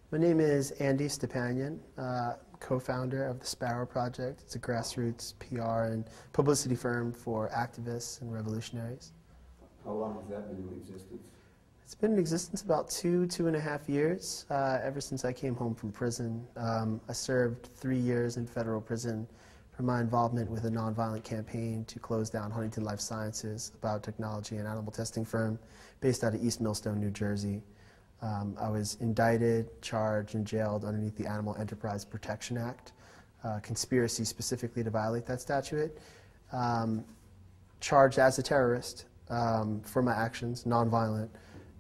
My name is Andy Stepanian, co-founder of the Sparrow Project. It's a grassroots PR and publicity firm for activists and revolutionaries. How long has that been in existence? It's been in existence about 2.5 years, ever since I came home from prison. I served 3 years in federal prison for my involvement with a nonviolent campaign to close down Huntington Life Sciences, a biotechnology and animal testing firm based out of East Millstone, New Jersey. I was indicted, charged, and jailed underneath the Animal Enterprise Protection Act, conspiracy specifically to violate that statute, charged as a terrorist for my actions, nonviolent,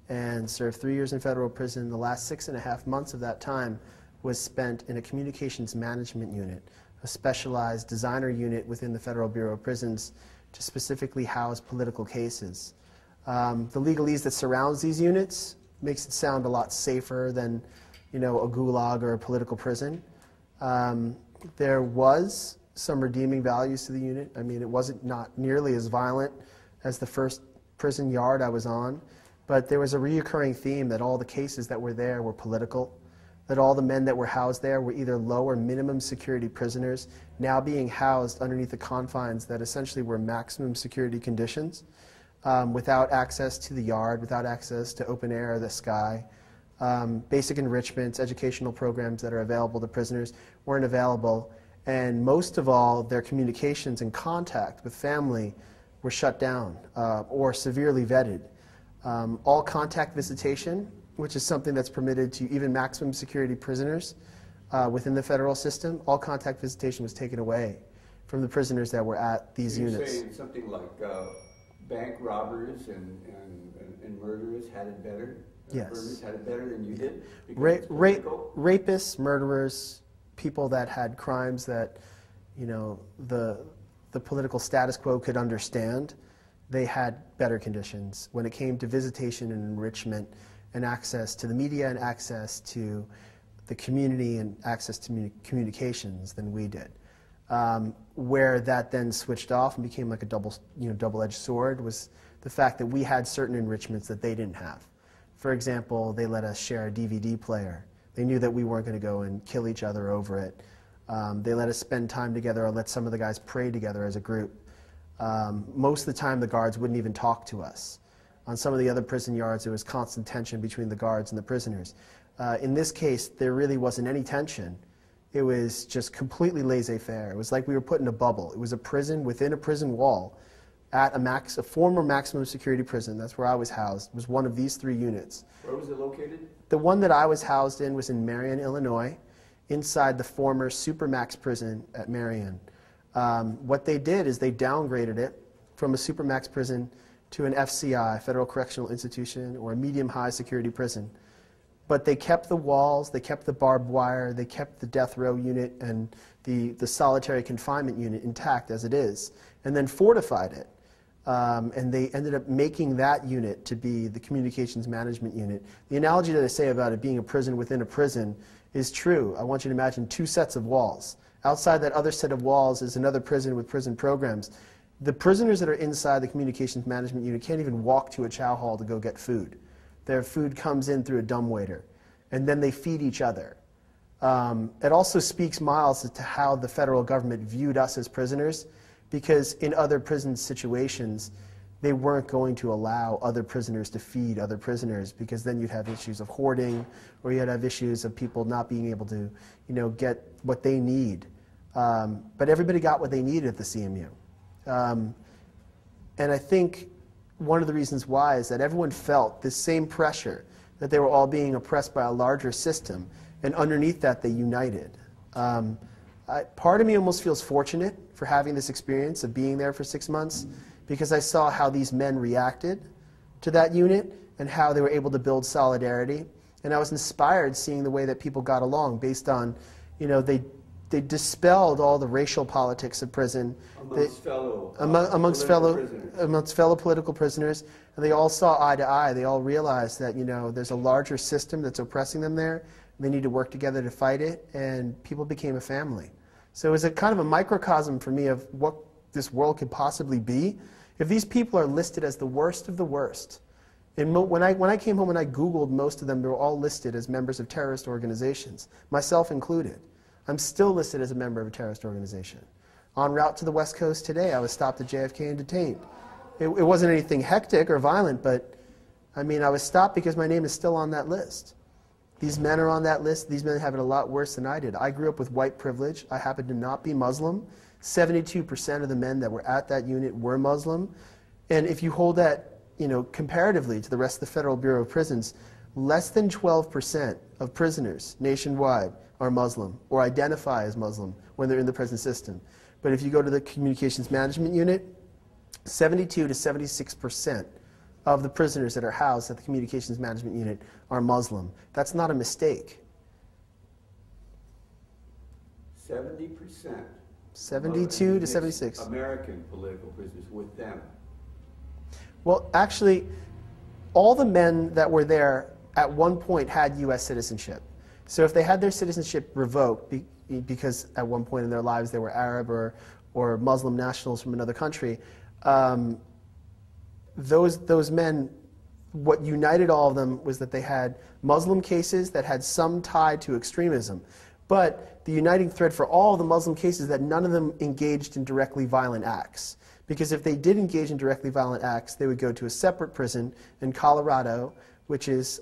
and served 3 years in federal prison. The last 6.5 months of that time was spent in a communications management unit, a specialized designer unit within the Federal Bureau of Prisons to specifically house political cases. The legalese that surrounds these units makes it sound a lot safer than, a gulag or a political prison. There was some redeeming values to the unit. I mean, it wasn't not nearly as violent as the first prison yard I was on, but there was a reoccurring theme that all the cases that were there were political, that all the men that were housed there were either low or minimum security prisoners, now being housed underneath the confines that essentially were maximum security conditions. Without access to the yard, without access to open air or the sky. Basic enrichments, educational programs that are available to prisoners weren't available. And most of all, their communications and contact with family were shut down or severely vetted. All contact visitation, which is something that's permitted to even maximum security prisoners within the federal system, all contact visitation was taken away from the prisoners that were at these units. You're saying something like bank robbers and murderers had it better? Yes. Murderers had it better than you did? Rapists, murderers, people that had crimes that, the political status quo could understand, they had better conditions when it came to visitation and enrichment and access to the media and access to the community and access to communications than we did. Where that then switched off and became like a double-edged sword was the fact that we had certain enrichments that they didn't have. For example, they let us share a DVD player. They knew that we weren't going to go and kill each other over it. They let us spend time together or let some of the guys pray together as a group. Most of the time, the guards wouldn't even talk to us. On some of the other prison yards, there was constant tension between the guards and the prisoners. In this case, there really wasn't any tension. It was just completely laissez-faire. It was like we were put in a bubble. It was a prison within a prison wall at a former maximum security prison. That's where I was housed. It was one of these 3 units. Where was it located? The one that I was housed in was in Marion, Illinois, inside the former Supermax prison at Marion. What they did is they downgraded it from a Supermax prison to an FCI, Federal Correctional Institution, or a medium-high security prison. But they kept the walls, they kept the barbed wire, they kept the death row unit and the solitary confinement unit intact as it is, and then fortified it. And they ended up making that unit to be the communications management unit. The analogy that I say about it being a prison within a prison is true. I want you to imagine 2 sets of walls. Outside that other set of walls is another prison with prison programs. The prisoners that are inside the communications management unit can't even walk to a chow hall to go get food. Their food comes in through a dumbwaiter, and then they feed each other. It also speaks miles as to how the federal government viewed us as prisoners, because in other prison situations, they weren't going to allow other prisoners to feed other prisoners, because then you'd have issues of hoarding, or you'd have issues of people not being able to, get what they need. But everybody got what they needed at the CMU. And I think one of the reasons why is that everyone felt this same pressure, that they were all being oppressed by a larger system, and underneath that they united. Part of me almost feels fortunate for having this experience of being there for 6 months, because I saw how these men reacted to that unit and how they were able to build solidarity. And I was inspired seeing the way that people got along based on, they dispelled all the racial politics of prison. Amongst fellow political prisoners, and they all saw eye to eye. They all realized that there's a larger system that's oppressing them there. They need to work together to fight it, and people became a family. So it was a kind of a microcosm for me of what this world could possibly be if these people are listed as the worst of the worst And when I came home and I Googled most of them, they were all listed as members of terrorist organizations, myself included. I'm still listed as a member of a terrorist organization. En route to the West Coast today, I was stopped at JFK and detained. It wasn't anything hectic or violent, but I mean, I was stopped because my name is still on that list. These men are on that list. These men have it a lot worse than I did. I grew up with white privilege. I happen to not be Muslim. 72% of the men that were at that unit were Muslim. And if you hold that, comparatively to the rest of the Federal Bureau of Prisons, less than 12% of prisoners nationwide are Muslim or identify as Muslim when they're in the prison system. But if you go to the Communications Management Unit, 72 to 76% of the prisoners that are housed at the Communications Management Unit are Muslim. That's not a mistake. 70%. 72 to 76. American political prisoners with them. Well, actually, all the men that were there at one point had U.S. citizenship. So if they had their citizenship revoked because at one point in their lives they were Arab or Muslim nationals from another country, those men, what united all of them was that they had Muslim cases that had some tie to extremism. But the uniting thread for all the Muslim cases is that none of them engaged in directly violent acts. Because if they did engage in directly violent acts, they would go to a separate prison in Colorado, which is,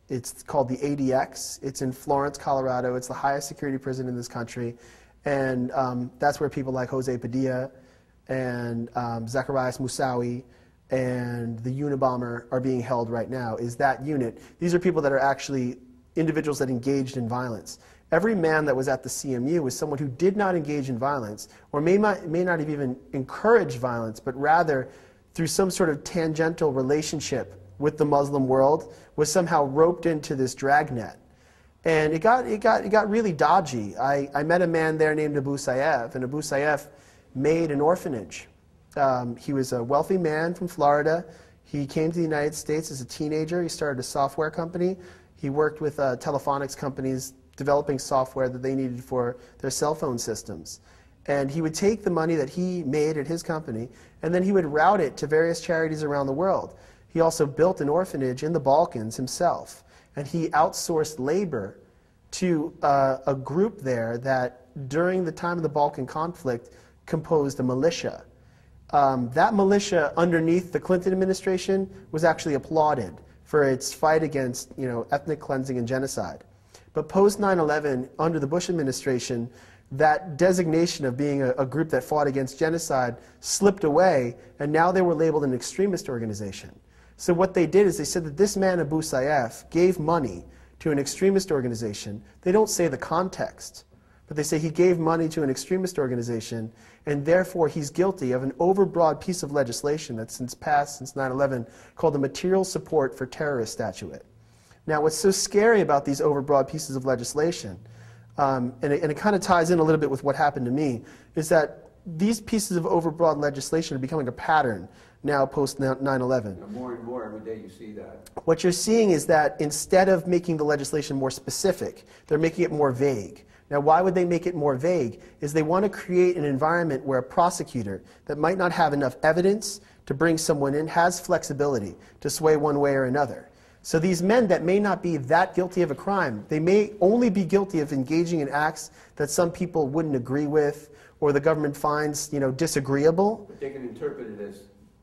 it's called the ADX. It's in Florence, Colorado. It's the highest security prison in this country. And that's where people like Jose Padilla and Zacharias Moussaoui and the Unabomber are being held right now, is that unit. These are people that are actually individuals that engaged in violence. Every man that was at the CMU was someone who did not engage in violence, or may not have even encouraged violence, but rather through some sort of tangential relationship with the Muslim world was somehow roped into this dragnet. And it got really dodgy. I met a man there named Abu Sayyaf, and Abu Sayyaf made an orphanage. He was a wealthy man from Florida. He came to the United States as a teenager. He started a software company. He worked with telephonics companies developing software that they needed for their cell phone systems. And he would take the money that he made at his company, and then he would route it to various charities around the world. He also built an orphanage in the Balkans himself, and he outsourced labor to a group there that, during the time of the Balkan conflict, composed a militia. That militia, underneath the Clinton administration, was actually applauded for its fight against, ethnic cleansing and genocide. But post 9/11, under the Bush administration, that designation of being a group that fought against genocide slipped away, and now they were labeled an extremist organization. So what they did is they said that this man, Abu Sayyaf, gave money to an extremist organization. They don't say the context, but they say he gave money to an extremist organization, and therefore he's guilty of an overbroad piece of legislation that's passed since 9/11 called the Material Support for Terrorists Statute. Now, what's so scary about these overbroad pieces of legislation, and it kind of ties in a little bit with what happened to me, is that these pieces of overbroad legislation are becoming a pattern now post 9/11. More and more every day you see that. What you're seeing is that instead of making the legislation more specific, they're making it more vague. Now, why would they make it more vague? Is they want to create an environment where a prosecutor that might not have enough evidence to bring someone in has flexibility to sway one way or another. So these men that may not be that guilty of a crime, they may only be guilty of engaging in acts that some people wouldn't agree with or the government finds, disagreeable. But they can interpret it as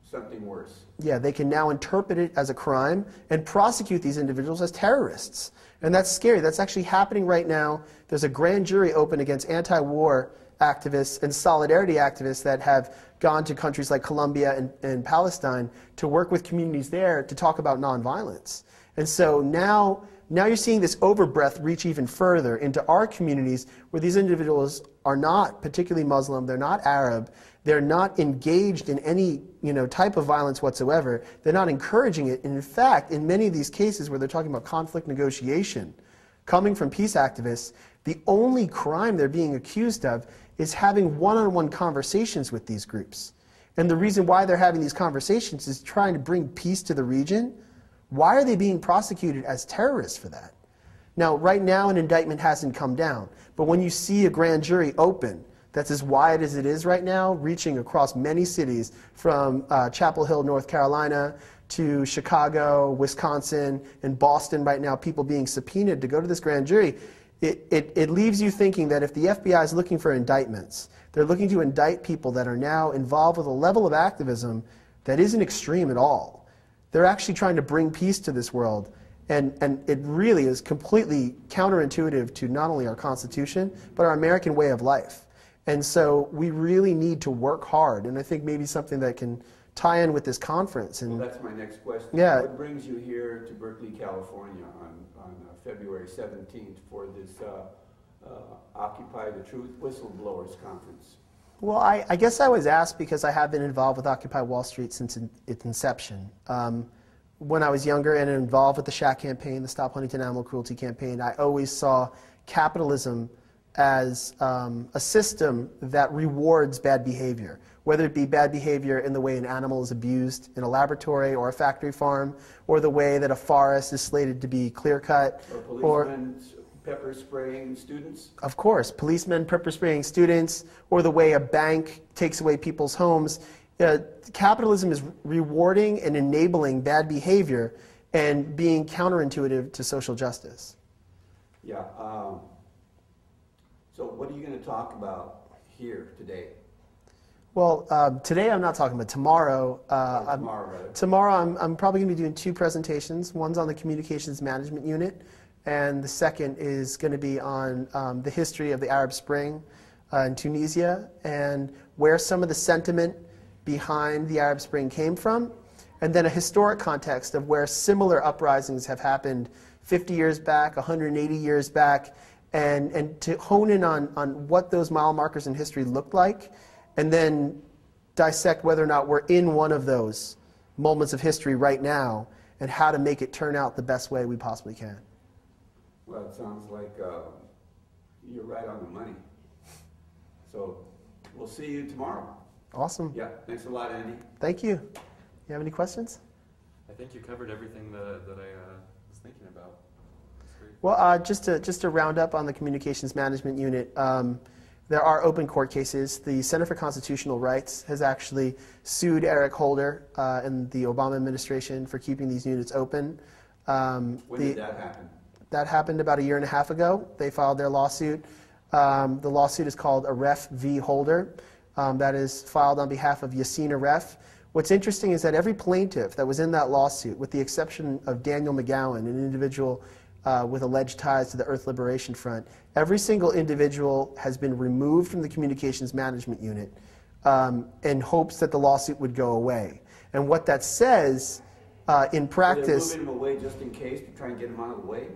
something worse. Yeah, they can now interpret it as a crime and prosecute these individuals as terrorists. And that's scary. That's actually happening right now. There's a grand jury open against anti-war activists and solidarity activists that have gone to countries like Colombia and Palestine to work with communities there to talk about nonviolence. And so now you're seeing this overbreath reach even further into our communities where these individuals are not particularly Muslim, they're not Arab, they're not engaged in any type of violence whatsoever, they're not encouraging it. And in fact, in many of these cases where they're talking about conflict negotiation, coming from peace activists, the only crime they're being accused of is having one-on-one conversations with these groups. And the reason why they're having these conversations is trying to bring peace to the region. Why are they being prosecuted as terrorists for that? Now, right now, an indictment hasn't come down. But when you see a grand jury open that's as wide as it is right now, reaching across many cities from Chapel Hill, North Carolina, to Chicago, Wisconsin, and Boston right now, people being subpoenaed to go to this grand jury, it leaves you thinking that if the FBI is looking for indictments, they're looking to indict people that are now involved with a level of activism that isn't extreme at all. They're actually trying to bring peace to this world. And it really is completely counterintuitive to not only our Constitution, but our American way of life. And so we really need to work hard. And I think maybe something that can tie in with this conference. And well, that's my next question. Yeah. What brings you here to Berkeley, California on February 17th for this Occupy the Truth Whistleblowers Conference? Well, I guess I was asked because I have been involved with Occupy Wall Street since its inception. When I was younger and involved with the SHAC campaign, the Stop Huntington Animal Cruelty campaign, I always saw capitalism as a system that rewards bad behavior, whether it be bad behavior in the way an animal is abused in a laboratory or a factory farm, or the way that a forest is slated to be clear-cut. Or policemen pepper spraying students? Of course, policemen pepper spraying students, or the way a bank takes away people's homes. Capitalism is rewarding and enabling bad behavior and being counterintuitive to social justice. Yeah. So what are you going to talk about here today? Well, today I'm not talking about. Tomorrow, tomorrow I'm probably going to be doing two presentations. One's on the Communications Management Unit, and the second is going to be on the history of the Arab Spring in Tunisia and where some of the sentiment behind the Arab Spring came from, and then a historic context of where similar uprisings have happened 50 years back, 180 years back, and to hone in on what those mile markers in history looked like, and then dissect whether or not we're in one of those moments of history right now and how to make it turn out the best way we possibly can. Well, it sounds like you're right on the money. So we'll see you tomorrow. Awesome. Yeah, thanks a lot, Andy. Thank you. You have any questions? I think you covered everything that I was thinking about. Well, just to round up on the Communications Management Unit, there are open court cases. The Center for Constitutional Rights has actually sued Eric Holder and the Obama administration for keeping these units open. When did that happen? That happened about 1.5 years ago. They filed their lawsuit. The lawsuit is called Aref v. Holder. That is filed on behalf of Yassine Aref. What's interesting is that every plaintiff that was in that lawsuit, with the exception of Daniel McGowan, an individual with alleged ties to the Earth Liberation Front, every single individual has been removed from the Communications Management Unit in hopes that the lawsuit would go away. And what that says in practice... They're moving them away just in case to try and get them out of the way?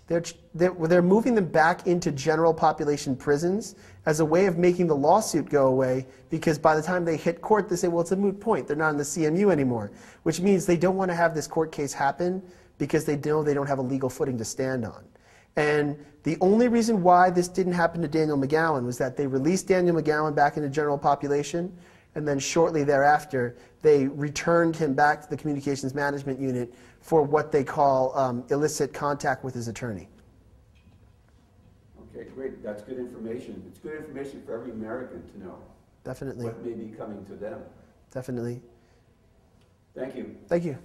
They're moving them back into general population prisons as a way of making the lawsuit go away, because by the time they hit court, they say, well, it's a moot point. They're not in the CMU anymore, which means they don't want to have this court case happen because they know they don't have a legal footing to stand on. And the only reason why this didn't happen to Daniel McGowan was that they released Daniel McGowan back into general population, and then shortly thereafter, they returned him back to the Communications Management Unit for what they call illicit contact with his attorney. Okay, great. That's good information. It's good information for every American to know. Definitely. What may be coming to them. Definitely. Thank you. Thank you.